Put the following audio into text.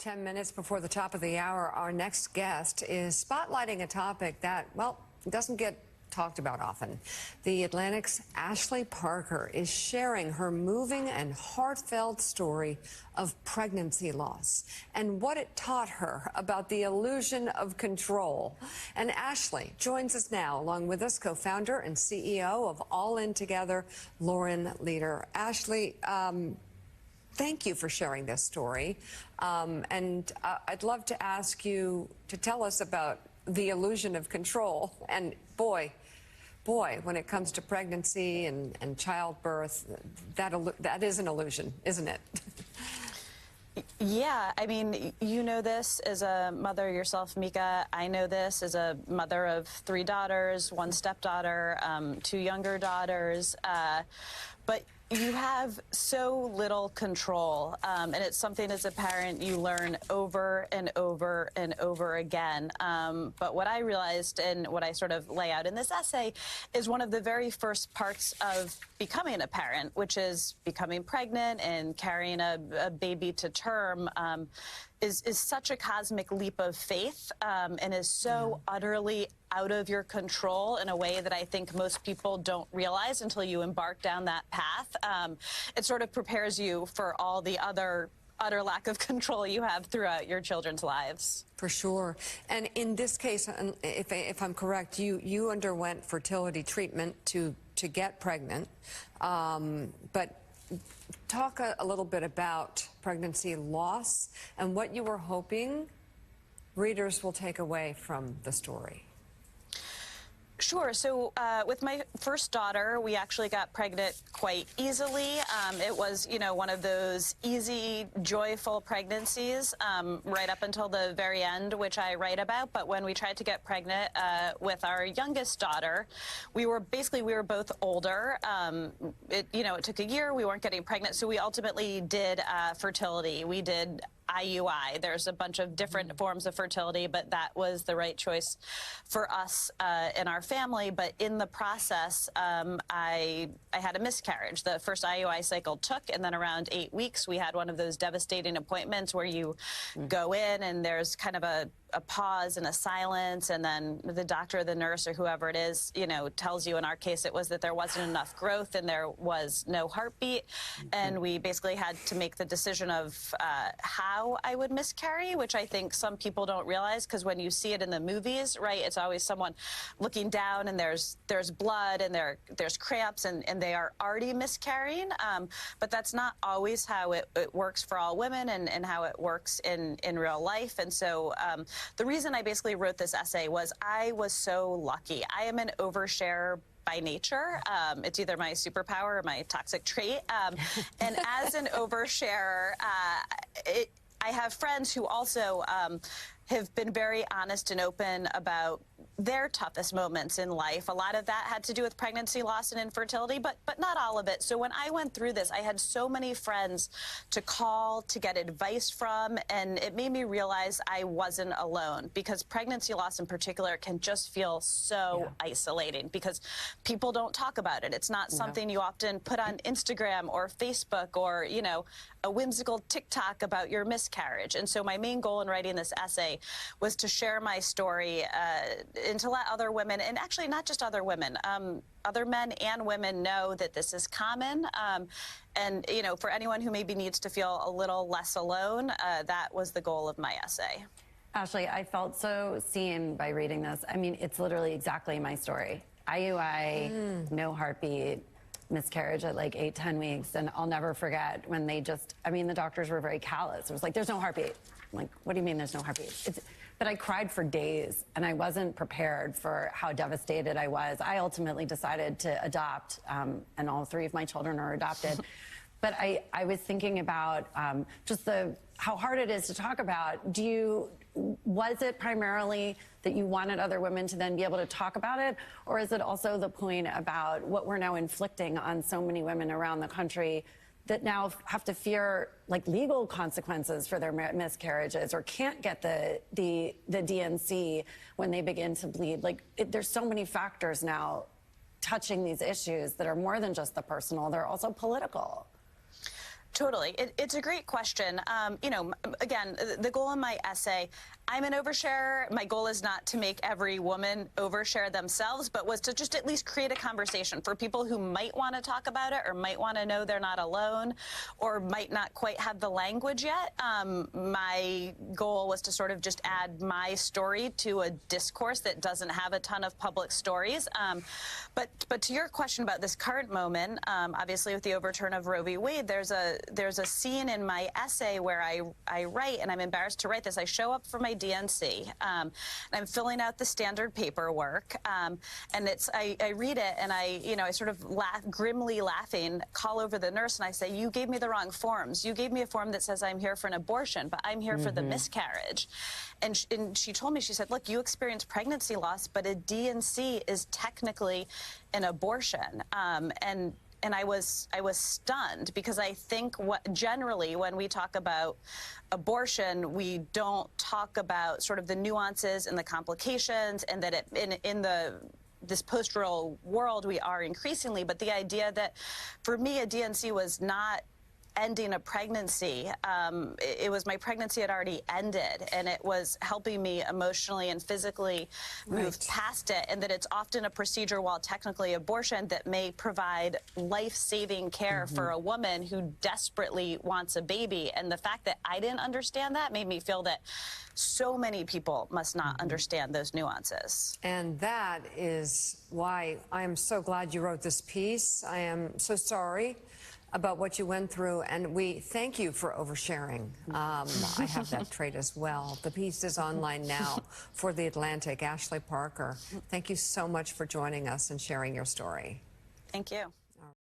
10 minutes before the top of the hour, our next guest is spotlighting a topic that, well, doesn't get talked about often. The Atlantic's Ashley Parker is sharing her moving and heartfelt story of pregnancy loss and what it taught her about the illusion of control. And Ashley joins us now, along with us, co-founder and CEO of All In Together, Lauren Leader. Ashley, thank you for sharing this story. I'd love to ask you to tell us about the illusion of control. And boy, when it comes to pregnancy and childbirth, that is an illusion, isn't it? Yeah, I mean, you know this as a mother yourself, Mika. I know this as a mother of 3 daughters, 1 stepdaughter, 2 younger daughters. But you have so little control, and it's something as a parent you learn over and over and over again. But what I realized and what I sort of lay out in this essay is one of the very first parts of becoming a parent, which is becoming pregnant and carrying a baby to term, is such a cosmic leap of faith, and is so utterly out of your control in a way that I think most people don't realize until you embark down that path. It sort of prepares you for all the other utter lack of control you have throughout your children's lives. For sure. And in this case, if I'm correct, you underwent fertility treatment to get pregnant. But talk a little bit about pregnancy loss and what you were hoping readers will take away from the story. Sure. So with my first daughter, we actually got pregnant quite easily. It was, you know, one of those easy, joyful pregnancies right up until the very end, which I write about. But when we tried to get pregnant with our youngest daughter, we were both older. It took a year. We weren't getting pregnant. So we ultimately did fertility. We did IUI. There's a bunch of different forms of fertility, but that was the right choice for us in our family. But in the process, I had a miscarriage. The first IUI cycle took, and then around 8 weeks, we had one of those devastating appointments where you go in and there's kind of a pause and a silence, and then the doctor or the nurse or whoever it is, tells you, in our case, it was that there wasn't enough growth and there was no heartbeat. And we basically had to make the decision of how I would miscarry, which I think some people don't realize, because when you see it in the movies, right, it's always someone looking down and there's blood and there's cramps and they are already miscarrying. But that's not always how it works for all women and how it works in real life. And so the reason I basically wrote this essay was I was so lucky. I am an oversharer by nature. It's either my superpower or my toxic trait. And as an oversharer, I have friends who also have been very honest and open about their toughest moments in life. A lot of that had to do with pregnancy loss and infertility, but not all of it. So when I went through this, I had so many friends to call, to get advice from, and it made me realize I wasn't alone, because pregnancy loss in particular can just feel so isolating because people don't talk about it. It's not something you often put on Instagram or Facebook or, a whimsical TikTok about your miscarriage. And so my main goal in writing this essay was to share my story and to let other women, and actually not just other women, other men and women know that this is common. And, for anyone who maybe needs to feel a little less alone, that was the goal of my essay. Ashley, I felt so seen by reading this. I mean, it's literally exactly my story. IUI, no heartbeat, miscarriage at like 8-10 weeks. And I'll never forget when they the doctors were very callous. It was like, there's no heartbeat. I'm like, what do you mean there's no heartbeat? But I cried for days, and I wasn't prepared for how devastated I was. I ultimately decided to adopt, and all 3 of my children are adopted. But I was thinking about just how hard it is to talk about. Was it primarily that you wanted other women to then be able to talk about it? Or is it also the point about what we're now inflicting on so many women around the country that now have to fear legal consequences for their miscarriages, or can't get the DNC when they begin to bleed? There's so many factors now touching these issues that are more than just the personal, they're also political. Totally. It's a great question. You know, again, the goal in my essay, I'm an oversharer. My goal is not to make every woman overshare themselves, but was to just at least create a conversation for people who might want to talk about it or might want to know they're not alone or might not quite have the language yet. My goal was to sort of just add my story to a discourse that doesn't have a ton of public stories. But to your question about this current moment, obviously with the overturn of Roe v. Wade, there's a scene in my essay where I write, and I'm embarrassed to write this, I show up for my DNC, and I'm filling out the standard paperwork, and I read it, and I sort of grimly laughing, call over the nurse, and I say, you gave me the wrong forms. You gave me a form that says I'm here for an abortion, but I'm here for the miscarriage. And she told me, she said, look, you experienced pregnancy loss, but a DNC is technically an abortion. And I was stunned, because I think generally when we talk about abortion, we don't talk about sort of the nuances and the complications, and that in this post-Roe world we are increasingly, but the idea that for me a DNC was not ending a pregnancy. It was my pregnancy had already ended, and it was helping me emotionally and physically move past it, and that it's often a procedure, while technically abortion, that may provide life-saving care for a woman who desperately wants a baby. And the fact that I didn't understand that made me feel that so many people must not understand those nuances. And that is why I am so glad you wrote this piece. I am so sorry about what you went through, and we thank you for oversharing. I have that trait as well. The piece is online now for The Atlantic. Ashley Parker, thank you so much for joining us and sharing your story. Thank you.